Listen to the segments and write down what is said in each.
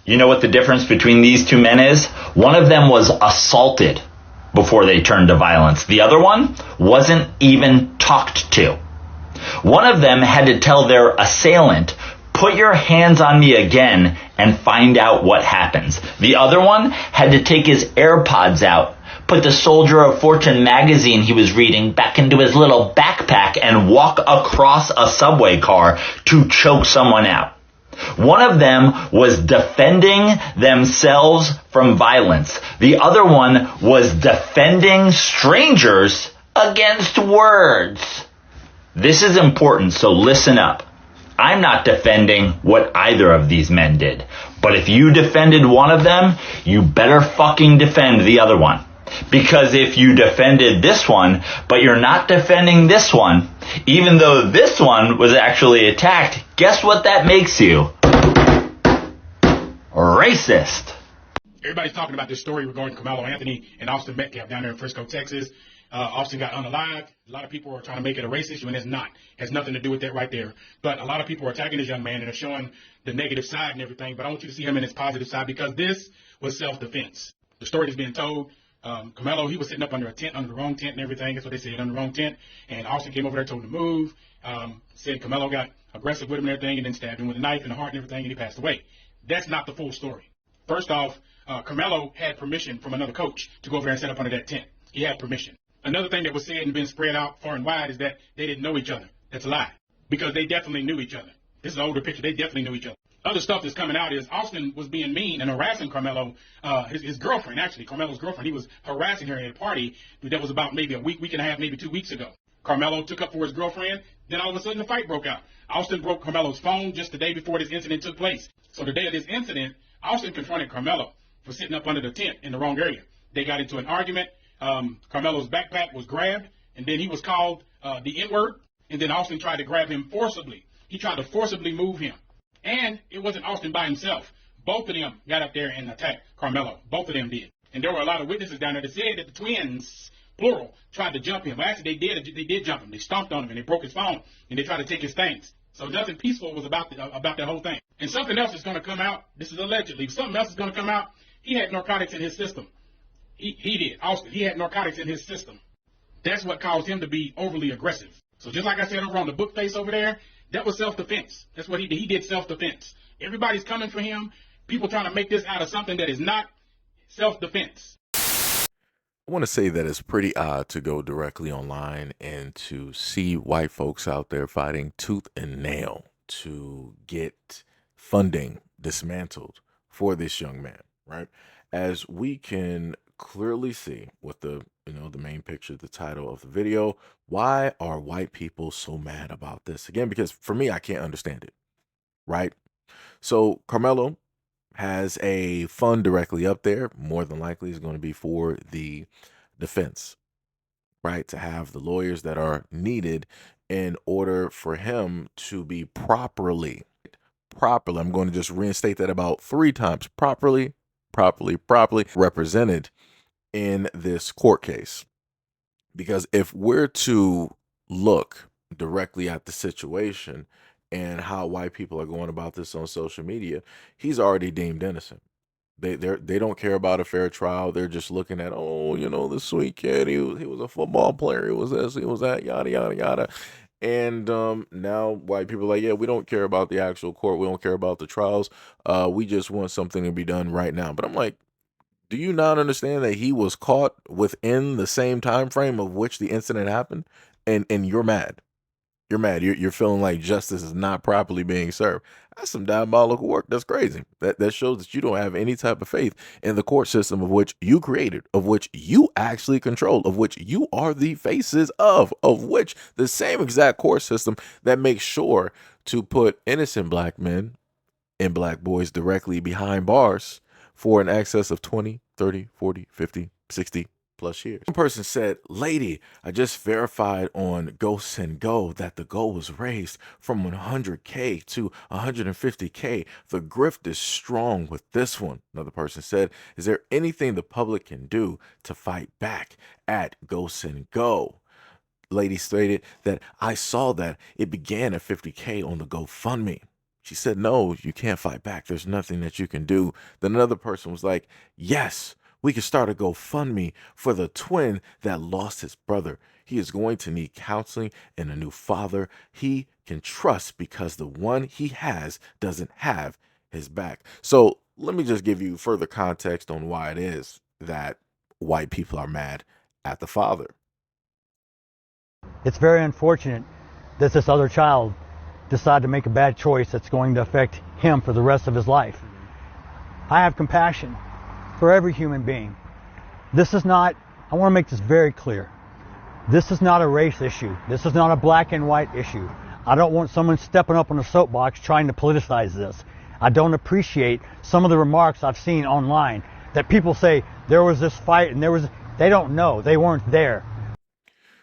You know what the difference between these two men is? One of them was assaulted before they turned to violence. The other one wasn't even talked to. One of them had to tell their assailant, "Put your hands on me again and find out what happens." The other one had to take his AirPods out, put the Soldier of Fortune magazine he was reading back into his little backpack and walk across a subway car to choke someone out. One of them was defending themselves from violence. The other one was defending strangers against words. This is important, so listen up. I'm not defending what either of these men did. But if you defended one of them, you better fucking defend the other one. Because if you defended this one, but you're not defending this one, even though this one was actually attacked, guess what that makes you? Racist. Everybody's talking about this story regarding Carmelo Anthony and Austin Metcalf down there in Frisco, Texas. Austin got unalived. A lot of people are trying to make it a race issue, and it's not. It has nothing to do with that right there. But a lot of people are attacking this young man and are showing the negative side and everything. But I want you to see him in his positive side, because this was self-defense. The story that's being told, Carmelo, he was sitting up under a tent, under the wrong tent and everything. That's what they said, under the wrong tent. And Austin came over there, told him to move. Said Carmelo got aggressive with him and everything, and then stabbed him with a knife in the heart and everything, and he passed away. That's not the full story. First off, Carmelo had permission from another coach to go over there and set up under that tent. He had permission. Another thing that was said and been spread out far and wide is that they didn't know each other. That's a lie, because they definitely knew each other. This is an older picture. They definitely knew each other. Other stuff that's coming out is Austin was being mean and harassing Carmelo, his girlfriend, actually, Carmelo's girlfriend. He was harassing her at a party that was about maybe a week and a half, maybe 2 weeks ago. Carmelo took up for his girlfriend. Then all of a sudden the fight broke out. Austin broke Carmelo's phone just the day before this incident took place. So the day of this incident, Austin confronted Carmelo for sitting up under the tent in the wrong area. They got into an argument. Carmelo's backpack was grabbed, and then he was called the N-word, and then Austin tried to grab him forcibly. He tried to forcibly move him. And it wasn't Austin by himself. Both of them got up there and attacked Carmelo. Both of them did. And there were a lot of witnesses down there that said that the twins, plural, tried to jump him. Well, actually, they did jump him. They stomped on him, and they broke his phone, and they tried to take his things. So nothing peaceful was about that whole thing. And something else is going to come out. This is allegedly. Something else is going to come out. He had narcotics in his system. He did. Austin, he had narcotics in his system. That's what caused him to be overly aggressive. So just like I said over on the book face over there, that was self-defense. That's what he did. He did self-defense. Everybody's coming for him. People trying to make this out of something that is not self-defense. I want to say that it's pretty odd to go directly online and to see white folks out there fighting tooth and nail to get funding dismantled for this young man, right? As we can clearly see with the main picture, the title of the video, why are white people so mad about this? Again, because for me, I can't understand it, right? So Carmelo has a fund directly up there. More than likely is going to be for the defense, right? To have the lawyers that are needed in order for him to be properly, I'm going to just reinstate that about 3 times, properly represented in this court case. Because if we're to look directly at the situation and how white people are going about this on social media, he's already deemed innocent. They don't care about a fair trial. They're just looking at, the sweet kid, he was a football player, he was this, he was that, yada yada yada. And now white people are like, yeah, we don't care about the actual court, we don't care about the trials, we just want something to be done right now. But I'm like, do you not understand that he was caught within the same time frame of which the incident happened? And you're mad. You're mad. You're feeling like justice is not properly being served. That's some diabolical work. That's crazy. That shows that you don't have any type of faith in the court system of which you created, of which you actually control, of which you are the faces of which the same exact court system that makes sure to put innocent black men and black boys directly behind bars for an excess of 20, 30, 40, 50, 60 plus years. One person said, "Lady, I just verified on Go Send Go that the goal was raised from 100K to 150K. The grift is strong with this one." Another person said, "Is there anything the public can do to fight back at Go Send Go?" Lady stated that, "I saw that it began at 50K on the GoFundMe." She said, no, you can't fight back. There's nothing that you can do. Then another person was like, yes, we can start a GoFundMe for the twin that lost his brother. He is going to need counseling and a new father he can trust because the one he has doesn't have his back. So let me just give you further context on why it is that white people are mad at the father. It's very unfortunate that this other child decided to make a bad choice that's going to affect him for the rest of his life. I have compassion for every human being. This is not, I want to make this very clear. This is not a race issue. This is not a black and white issue. I don't want someone stepping up on a soapbox trying to politicize this. I don't appreciate some of the remarks I've seen online that people say there was this fight and they don't know. They weren't there.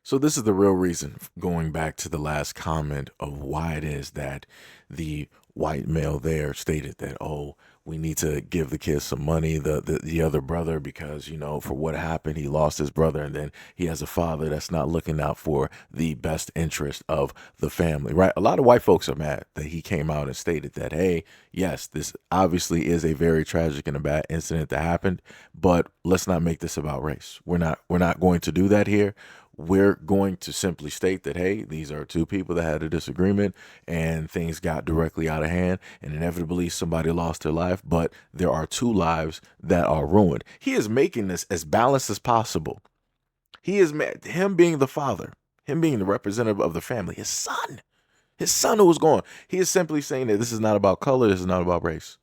So this is the real reason, going back to the last comment, of why it is that the white male there stated that, oh, we need to give the kids some money, the other brother, because, you know, for what happened, he lost his brother, and then he has a father that's not looking out for the best interest of the family, right? A lot of white folks are mad that he came out and stated that, hey, yes, this obviously is a very tragic and a bad incident that happened, but let's not make this about race. We're not going to do that here. We're going to simply state that, hey, these are two people that had a disagreement and things got directly out of hand and inevitably somebody lost their life, but there are two lives that are ruined. He is making this as balanced as possible. He is, him being the father, him being the representative of the family, his son who was gone. He is simply saying that this is not about color, this is not about race.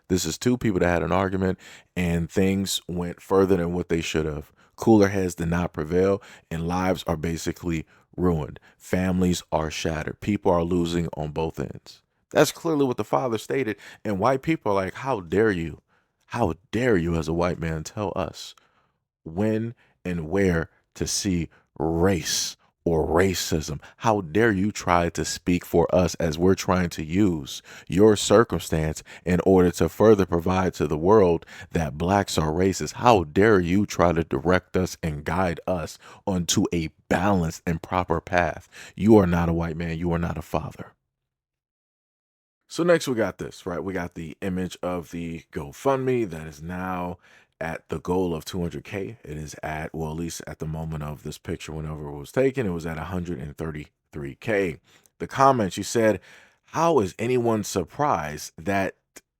This is two people that had an argument and things went further than what they should have. Cooler heads did not prevail and lives are basically ruined. Families are shattered. People are losing on both ends. That's clearly what the father stated. And white people are like, how dare you? How dare you as a white man tell us when and where to see race or racism? How dare you try to speak for us as we're trying to use your circumstance in order to further provide to the world that blacks are racist? How dare you try to direct us and guide us onto a balanced and proper path? You are not a white man. You are not a father. So next we got this, right? We got the image of the GoFundMe that is now at the goal of 200K. It is at, well, at least at the moment of this picture, whenever it was taken, it was at 133K. The comment, she said, how is anyone surprised that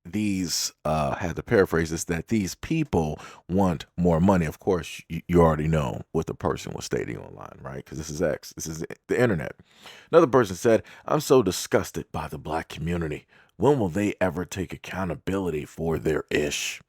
these, had to paraphrase this, that these people want more money? Of course, you already know what the person was stating online, right? Because this is X, this is the internet. Another person said, I'm so disgusted by the black community. When will they ever take accountability for their ish?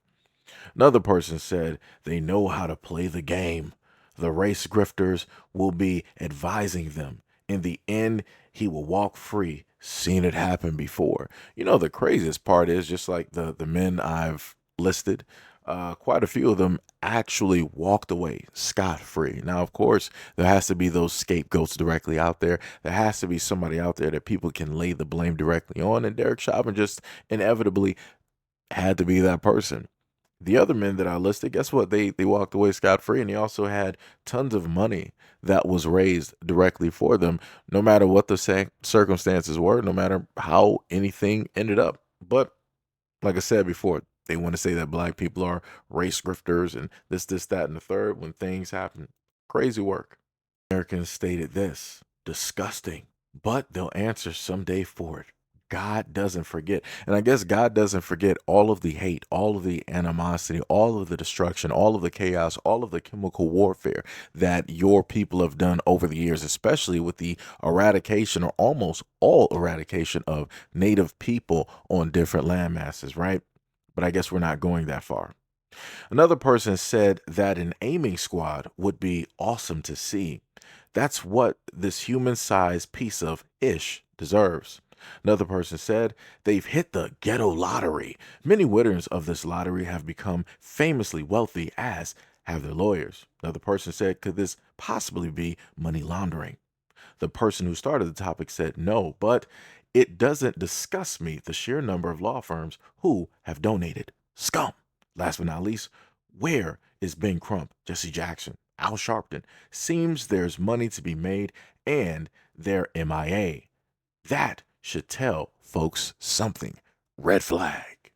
Another person said, they know how to play the game. The race grifters will be advising them. In the end, he will walk free. Seen it happen before. You know, the craziest part is, just like the men I've listed, quite a few of them actually walked away scot-free. Now, of course, there has to be those scapegoats directly out there. There has to be somebody out there that people can lay the blame directly on, and Derek Chauvin just inevitably had to be that person. The other men that I listed, guess what? They walked away scot-free, and they also had tons of money that was raised directly for them, no matter what the circumstances were, no matter how anything ended up. But like I said before, they want to say that black people are race grifters and this, that, and the third when things happen. Crazy work. Americans stated this, disgusting, but they'll answer someday for it. God doesn't forget. And I guess God doesn't forget all of the hate, all of the animosity, all of the destruction, all of the chaos, all of the chemical warfare that your people have done over the years, especially with the eradication or almost all eradication of native people on different land masses, right? But I guess we're not going that far. Another person said that an aiming squad would be awesome to see. That's what this human-sized piece of ish deserves. Another person said, they've hit the ghetto lottery. Many winners of this lottery have become famously wealthy, as have their lawyers. Another person said, could this possibly be money laundering? The person who started the topic said no, but it doesn't disgust me the sheer number of law firms who have donated. Scum. Last but not least, where is Ben Crump, Jesse Jackson, Al Sharpton? Seems there's money to be made and they're MIA. That should tell folks something. Red flag.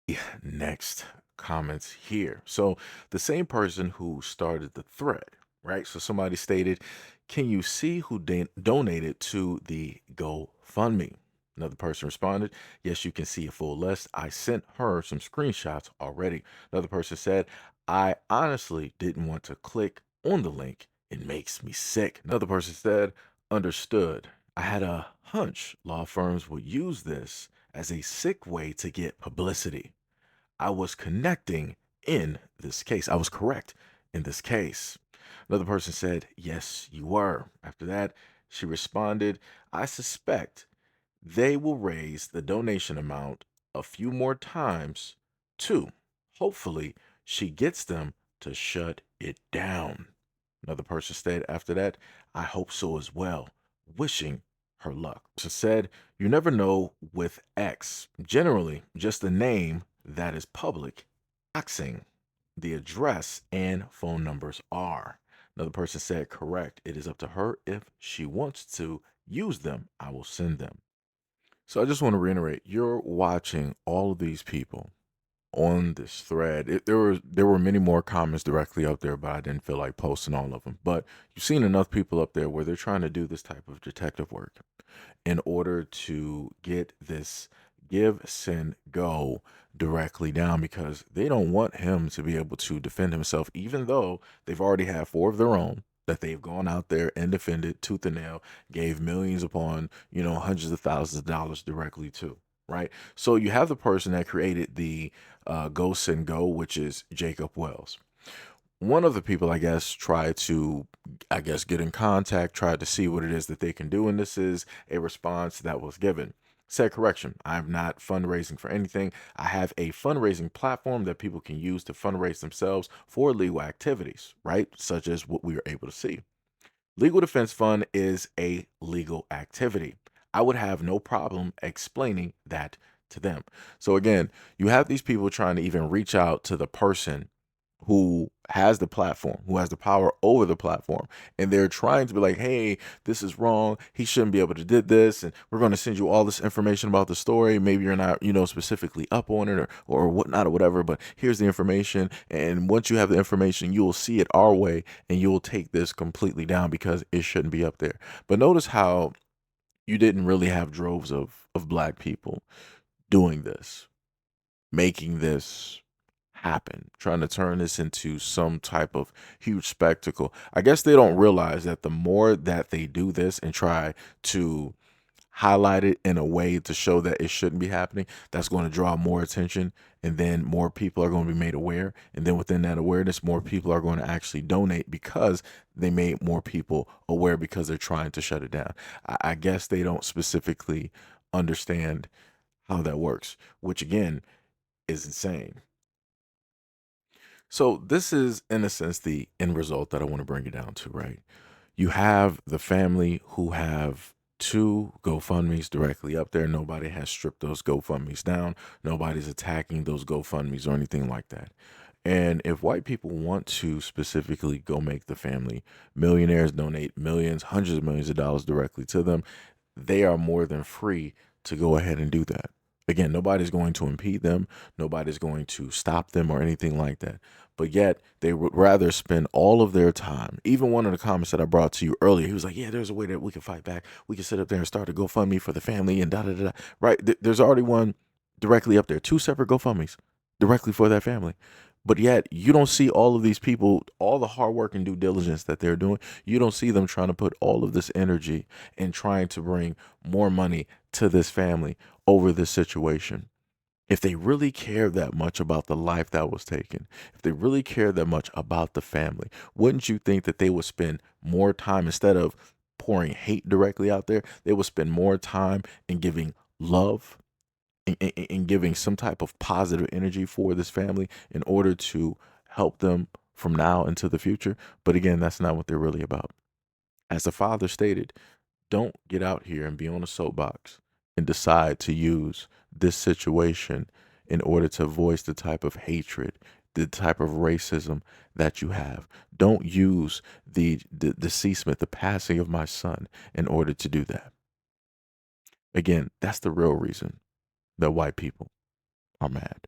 Yeah, next comments here. So the same person who started the thread, right? So somebody stated, "Can you see who donated to the GoFundMe?" Another person responded, "Yes, you can see a full list. I sent her some screenshots already." Another person said, "I honestly didn't want to click on the link. It makes me sick." Another person said, "Understood. I had a hunch law firms would use this as a sick way to get publicity. I was connecting in this case. I was correct in this case." Another person said, "Yes, you were." After that, she responded, "I suspect they will raise the donation amount a few more times too. Hopefully, she gets them to shut it down." Another person said after that, "I hope so as well. Wishing her luck." So said, "You never know with X. Generally, just the name that is public. Doxing. The address and phone numbers are." Another person said, "Correct. It is up to her. If she wants to use them, I will send them." So I just want to reiterate, you're watching all of these people on this thread. There were many more comments directly up there, but I didn't feel like posting all of them. But you've seen enough people up there where they're trying to do this type of detective work in order to get this give, send, go directly down, because they don't want him to be able to defend himself, even though they've already had 4 of their own that they've gone out there and defended tooth and nail, gave millions upon, hundreds of thousands of dollars directly to. Right. So you have the person that created the Go Send Go, which is Jacob Wells. One of the people, I guess, tried to, get in contact, tried to see what it is that they can do. And this is a response that was given. Said, "Correction, I'm not fundraising for anything. I have a fundraising platform that people can use to fundraise themselves for legal activities," right? Such as what we were able to see. Legal defense fund is a legal activity. I would have no problem explaining that to them. So again, you have these people trying to even reach out to the person who has the platform, who has the power over the platform. And they're trying to be like, "Hey, this is wrong. He shouldn't be able to did this. And we're going to send you all this information about the story. Maybe you're not, specifically up on it or whatnot or whatever, but here's the information. And once you have the information, you will see it our way and you will take this completely down because it shouldn't be up there." But notice how you didn't really have droves of black people doing this, making this happen, trying to turn this into some type of huge spectacle. I guess they don't realize that the more that they do this and try to highlight it in a way to show that it shouldn't be happening, that's going to draw more attention, and then more people are going to be made aware, and then within that awareness, more people are going to actually donate because they made more people aware because they're trying to shut it down. I guess they don't specifically understand how that works, which again is insane. So this is, in a sense, the end result that I want to bring it down to, right? You have the family who have 2 GoFundMes directly up there. Nobody has stripped those GoFundMes down. Nobody's attacking those GoFundMes or anything like that. And if white people want to specifically go make the family millionaires, donate millions, hundreds of millions of dollars directly to them, they are more than free to go ahead and do that. Again, nobody's going to impede them. Nobody's going to stop them or anything like that. But yet they would rather spend all of their time. Even one of the comments that I brought to you earlier, he was like, "Yeah, there's a way that we can fight back. We can sit up there and start a GoFundMe for the family and da da da da." Right? There's already one directly up there, 2 separate GoFundMes directly for that family. But yet you don't see all of these people, all the hard work and due diligence that they're doing. You don't see them trying to put all of this energy and trying to bring more money to this family over this situation. If they really care that much about the life that was taken, if they really care that much about the family, wouldn't you think that they would spend more time, instead of pouring hate directly out there, they would spend more time in giving love, in giving some type of positive energy for this family in order to help them from now into the future? But again, that's not what they're really about. As the father stated, don't get out here and be on a soapbox and decide to use this situation in order to voice the type of hatred, the type of racism that you have. Don't use the deceasement, the passing of my son, in order to do that. Again, that's the real reason that white people are mad.